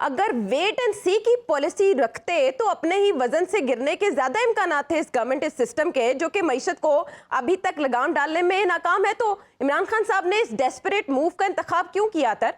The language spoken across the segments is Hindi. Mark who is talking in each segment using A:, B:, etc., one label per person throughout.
A: अगर वेट एंड सी की पॉलिसी रखते तो अपने ही वजन से गिरने के ज्यादा इम्कान थे इस गवर्नमेंट इस सिस्टम के, जो कि मईशत को अभी तक लगाम डालने में नाकाम है। तो इमरान खान साहब ने इस डेस्परेट मूव का इंतखाब क्यों किया था?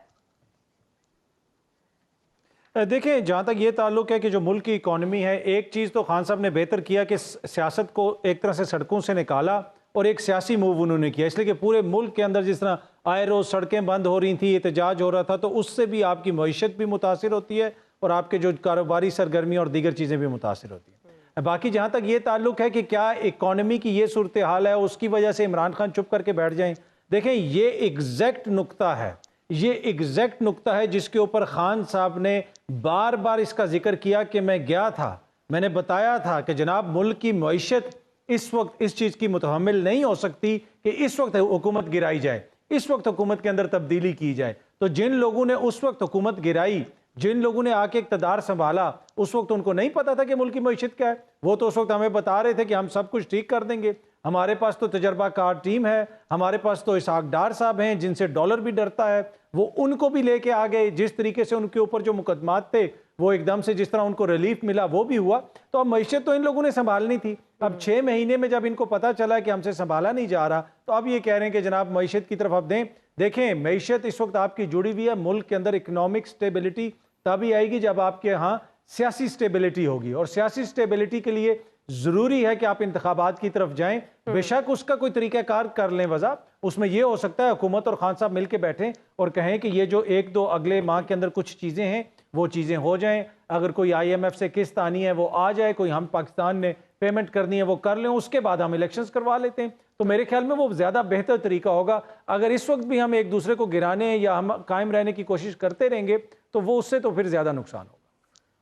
B: देखें, जहाँ तक ये ताल्लुक है कि जो मुल्क की इकॉनमी है, एक चीज़ तो खान साहब ने बेहतर किया कि सियासत को एक तरह से सड़कों से निकाला और एक सियासी मूव उन्होंने किया, इसलिए कि पूरे मुल्क के अंदर जिस तरह आए रोज़ सड़कें बंद हो रही थी, एहतजाज हो रहा था, तो उससे भी आपकी मईशत भी मुतासिर होती है और आपके जो कारोबारी सरगर्मी और दीगर चीज़ें भी मुतासिर होती हैं। बाकी जहाँ तक ये ताल्लुक है कि क्या इकॉनमी की ये सूरत हाल है उसकी वजह से इमरान खान चुप करके बैठ जाएं, देखें ये एग्जैक्ट नुक्ता है, ये एग्जैक्ट नुक्ता है जिसके ऊपर खान साहब ने बार बार इसका जिक्र किया कि मैं गया था, मैंने बताया था कि जनाब मुल्क की मईशत इस वक्त इस चीज़ की मुतहम्मिल नहीं हो सकती कि इस वक्त हुकूमत गिराई जाए, इस वक्त हुकूमत के अंदर तब्दीली की जाए। तो जिन लोगों ने उस वक्त हुकूमत गिराई, जिन लोगों ने आके इक़्तिदार संभाला, उस वक्त उनको नहीं पता था कि मुल्क की मईशत क्या है। वो तो उस वक्त हमें बता रहे थे कि हम सब कुछ ठीक कर देंगे, हमारे पास तो तजर्बाकार टीम है, हमारे पास तो इसहाक डार साहब हैं जिनसे डॉलर भी डरता है, वो उनको भी लेके आ गए। जिस तरीके से उनके ऊपर जो मुकदमात थे वो एकदम से जिस तरह उनको रिलीफ मिला वो भी हुआ। तो अब मईशत तो इन लोगों ने संभालनी थी। अब 6 महीने में जब इनको पता चला कि हमसे संभाला नहीं जा रहा, तो अब ये कह रहे हैं कि जनाब मईशत की तरफ अब दें। देखें, मईशत इस वक्त आपकी जुड़ी हुई है, मुल्क के अंदर इकोनॉमिक स्टेबिलिटी तभी आएगी जब आपके यहाँ सियासी स्टेबिलिटी होगी, और सियासी स्टेबिलिटी के लिए जरूरी है कि आप इंतखाबात की तरफ जाएं। बेशक उसका कोई तरीकाकार कर लें वजह, उसमें यह हो सकता है हुकूमत और खान साहब मिलकर बैठें और कहें कि ये जो 1-2 अगले माह के अंदर कुछ चीज़ें हैं वो चीज़ें हो जाएं। अगर कोई IMF से किस्त आनी है वो आ जाए, कोई हम पाकिस्तान ने पेमेंट करनी है वो कर लें, उसके बाद हम इलेक्शंस करवा लेते हैं। तो मेरे ख्याल में वो ज़्यादा बेहतर तरीका होगा। अगर इस वक्त भी हम एक दूसरे को गिराने या हम कायम रहने की कोशिश करते रहेंगे तो वो उससे तो फिर ज़्यादा नुकसान होगा।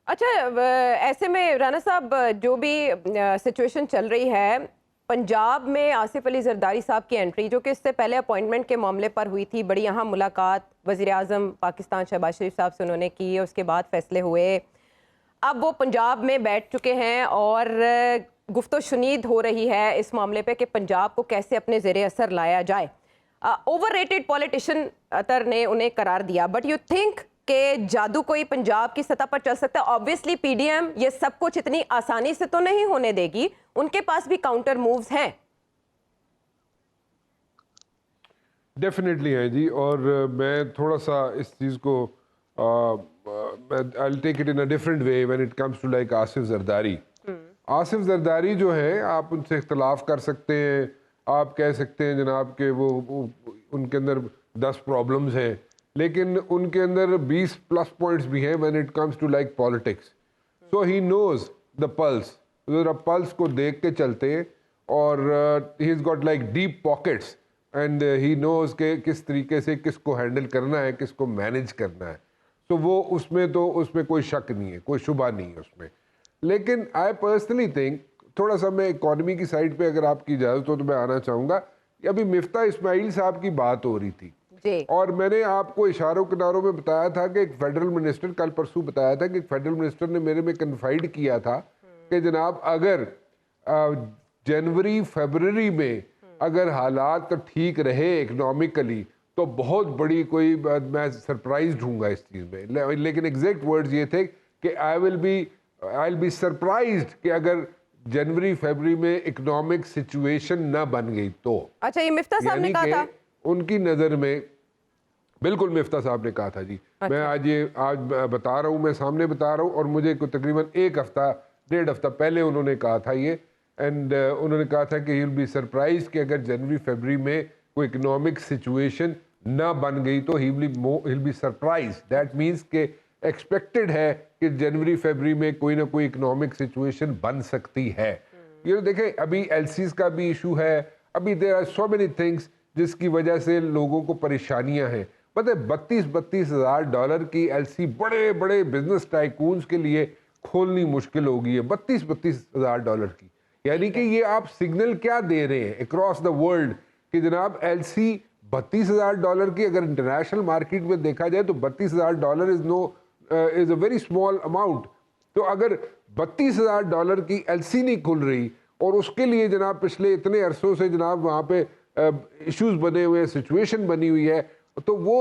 A: अच्छा, ऐसे में राना साहब जो भी सिचुएशन चल रही है, पंजाब में आसिफ अली जरदारी साहब की एंट्री, जो कि इससे पहले अपॉइंटमेंट के मामले पर हुई थी, बड़ी अहम मुलाकात वज़ीर आज़म पाकिस्तान शहबाज शरीफ साहब से उन्होंने की, उसके बाद फैसले हुए। अब वो पंजाब में बैठ चुके हैं और गुफ्तो शुनीद हो रही है इस मामले पे कि पंजाब को कैसे अपने ज़ेरे असर लाया जाए। ओवर रेटेड पॉलिटिशियन अतर ने उन्हें करार दिया, बट यू थिंक कि जादू कोई पंजाब की सतह पर चल सकता है? ऑब्वियसली PDM ये सब कुछ इतनी आसानी से तो नहीं होने देगी, उनके पास भी काउंटर मूव्स हैं।
C: डेफिनेटली है जी, और मैं थोड़ा सा इस चीज़ को I will take it in a different way when it comes to like Asif Zardari. Asif Zardari जो है, आप उनसे इख्तलाफ कर सकते हैं, आप कह सकते हैं जनाब के वो उनके अंदर 10 प्रॉब्लम्स हैं, लेकिन उनके अंदर 20 प्लस पॉइंट्स भी हैं when it comes to like politics. So he knows the pulse, ज़रा पल्स को देख के चलते हैं, और he is got like deep pockets and he knows के किस तरीके से किसको हैंडल करना है, किसको मैनेज करना है। तो वो उसमें कोई शक नहीं है, कोई शुबा नहीं है उसमें। लेकिन आई पर्सनली थिंक, थोड़ा सा मैं इकॉनमी की साइड पे अगर आपकी इजाज़त हो तो मैं आना चाहूँगा। अभी मिफ्ता इस्माइल साहब की बात हो रही थी और मैंने आपको इशारों किनारों में बताया था कि एक फेडरल मिनिस्टर, कल परसों बताया था कि एक फेडरल मिनिस्टर ने मेरे में कन्फाइड किया था कि जनाब अगर जनवरी फरवरी में अगर हालात तो ठीक रहे इकनॉमिकली तो बहुत बड़ी कोई मैं सरप्राइज्ड हूँगा इस चीज़ में। लेकिन एग्जैक्ट वर्ड्स ये थे कि आई विल बी सरप्राइज्ड कि अगर जनवरी फरवरी में इकोनॉमिक सिचुएशन ना बन गई तो।
A: अच्छा, ये मिफ्ता साहब ने कहा था
C: उनकी नज़र में, बिल्कुल मिफ्ता साहब ने कहा था जी। अच्छा। मैं आज बता रहा हूँ, मैं सामने बता रहा हूँ, और मुझे तकरीबन 1-1.5 हफ्ता पहले उन्होंने कहा था ये, एंड उन्होंने कहा था कि ही विल बी सरप्राइज कि अगर जनवरी फरवरी में कोई इकोनॉमिक सिचुएशन ना बन गई तो he will be surprise. That means के एक्सपेक्टेड है कि जनवरी फरवरी में कोई ना कोई इकोनॉमिक सिचुएशन बन सकती है। ये देखें, अभी LCs का भी इशू है, अभी there are so many things जिसकी वजह से लोगों को परेशानियां हैं। पता है, 32-32 हज़ार डॉलर की LC बड़े बड़े बिजनेस टाइकून्स के लिए खोलनी मुश्किल हो गई है, 32-32 हज़ार डॉलर की। यानी कि ये आप सिग्नल क्या दे रहे हैं अक्रॉस द वर्ल्ड कि जनाब LC 32 हज़ार डॉलर की, अगर इंटरनेशनल मार्केट में देखा जाए तो 32 हज़ार dollar is a very small amount. तो अगर 32 हज़ार डॉलर की LC नहीं खुल रही, और उसके लिए जनाब पिछले इतने अरसों से जनाब वहाँ पे इश्यूज बने हुए हैं, सिचुएशन बनी हुई है, तो वो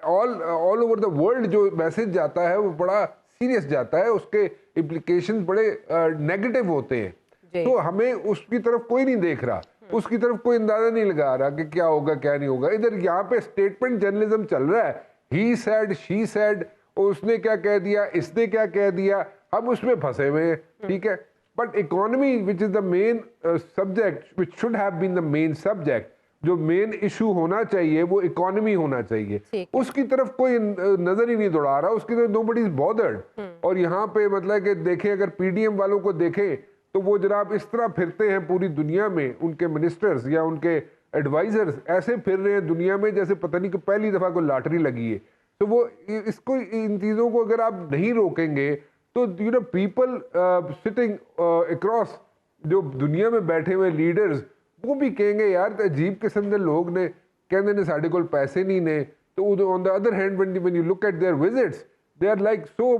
C: ऑल ओवर द वर्ल्ड जो मैसेज जाता है वो बड़ा सीरियस जाता है, उसके इम्प्लीकेशंस बड़े नेगेटिव होते हैं। तो हमें उसकी तरफ कोई नहीं देख रहा, उसकी तरफ कोई अंदाजा नहीं लगा रहा कि क्या होगा क्या नहीं होगा। इधर यहाँ पे स्टेटमेंट जर्नलिज्म चल रहा है, ही सेड शी सेड, उसने क्या कह दिया, इसने क्या कह दिया, हम उसमें फंसे हुए हैं, ठीक है। But economy which is the main subject, which should have been the main subject, जो मेन इशू होना चाहिए वो इकोनॉमी होना चाहिए, उसकी तरफ कोई नजर ही नहीं दौड़ा रहा, उसकी तरफ नोबडी इज बॉदर्ड। और यहाँ पे मतलब कि देखें, अगर पीडीएम वालों को देखें तो वो जनाब इस तरह फिरते हैं पूरी दुनिया में, उनके मिनिस्टर्स या उनके एडवाइजर्स ऐसे फिर रहे हैं दुनिया में जैसे पता नहीं कि पहली दफा कोई लॉटरी लगी है। तो वो इसको, इन चीजों को अगर आप नहीं रोकेंगे तो you know people sitting across, जो दुनिया में बैठे हुए लीडर्स, वो भी कहेंगे यार अजीब किस्म के लोग ने, कहते ने साढ़े कोल पैसे नहीं ने। तो on the other hand when you look at their visits, they are like so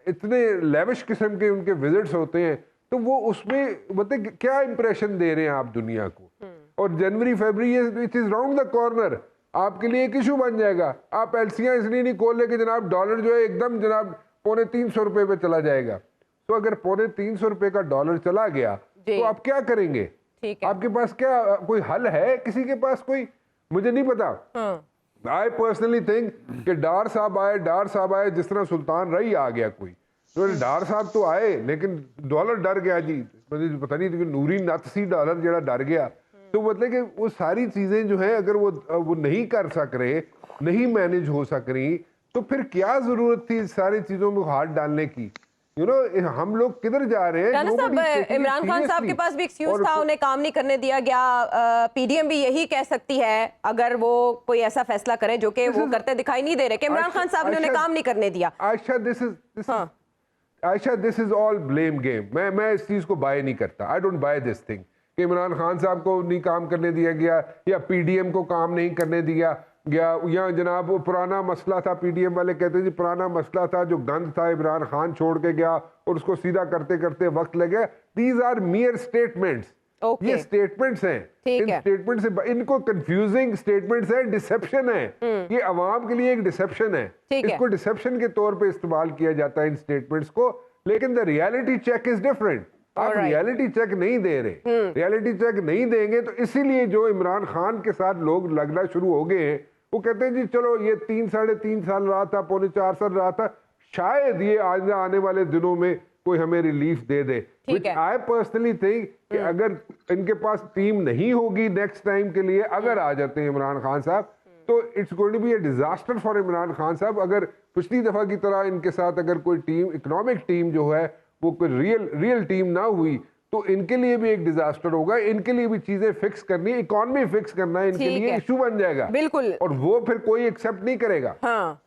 C: इतने लेविश किस्म के उनके विजिट्स होते हैं। तो वो उसमें मतलब क्या इंप्रेशन दे रहे हैं आप दुनिया को। और जनवरी फरवरी it is round the corner, आपके लिए एक इशू बन जाएगा। आप एलसीआं इसलिए नहीं खोल ले कि जनाब डॉलर जो है एकदम जनाब ₹350 पे चला जाएगा। तो अगर ₹350 का डॉलर चला गया तो आप क्या करेंगे? आपके पास क्या कोई हल है? किसी के पास कोई, मुझे नहीं पता। आई पर्सनली थिंक कि डार साहब आए जिस तरह सुल्तान रही आ गया कोई, तो डार साहब तो आए लेकिन डॉलर डर गया जी, पता नहीं नूरी नतसी डॉलर जरा डर गया। तो मतलब कि वो सारी चीजें जो है अगर वो नहीं कर सक रहे, नहीं मैनेज हो सक रही, तो फिर क्या जरूरत थी सारी चीजों में हाथ डालने की? यू नो हम लोग किधर जा रहे हैं?
A: राणा साहब, इमरान खान साहब के पास भी एक्सक्यूज था, उन्हें काम नहीं करने दिया गया। पीडीएम भी यही कह सकती है अगर वो कोई ऐसा फैसला करें, जो कि वो करते दिखाई नहीं दे रहे, कि इमरान खान साहब ने उन्हें काम नहीं करने दिया।
C: Ayesha, this is all blame game. मैं इस चीज को बाय नहीं करता। I don't by this thing कि इमरान खान साहब को नहीं काम करने दिया गया या पीडीएम को काम नहीं करने दिया गया, या जनाब वो पुराना मसला था, पीडीएम वाले कहते हैं जी पुराना मसला था, जो गंद था इमरान खान छोड़ के गया और उसको सीधा करते करते वक्त लग गया। These are mere statements. ये स्टेटमेंट्स हैं, इन स्टेटमेंट से इनको कंफ्यूजिंग स्टेटमेंट्स हैं, डिसेप्शन है। ये अवाम के लिए एक डिसेप्शन है, इसको डिसेप्शन के तौर पे इस्तेमाल किया जाता है इन स्टेटमेंट्स को। लेकिन the reality check is different. आप रियलिटी चेक नहीं दे रहे, रियलिटी चेक नहीं देंगे तो इसीलिए जो इमरान खान के साथ लोग लगना शुरू हो गए हैं, वो कहते हैं जी चलो ये 3-3.5 साल रहा था, 3.25 साल रहा था, शायद ये आने वाले दिनों में कोई हमें relief they they. Which I personally think कि अगर इनके पास टीम नहीं होगी नेक्स्ट टाइम के लिए, अगर आ जाते हैं इमरान खान साहब, तो it's going to be a disaster for Imran Khan साहब। अगर पिछली दफा की तरह इनके साथ अगर कोई टीम, इकोनॉमिक टीम जो है वो कोई रियल टीम ना हुई, तो इनके लिए भी एक डिजास्टर होगा। इनके लिए भी चीजें फिक्स करनी, इकोनॉमी फिक्स करना इनके लिए इशू बन जाएगा।
A: बिल्कुल।
C: और वो फिर कोई एक्सेप्ट नहीं करेगा।
A: हाँ।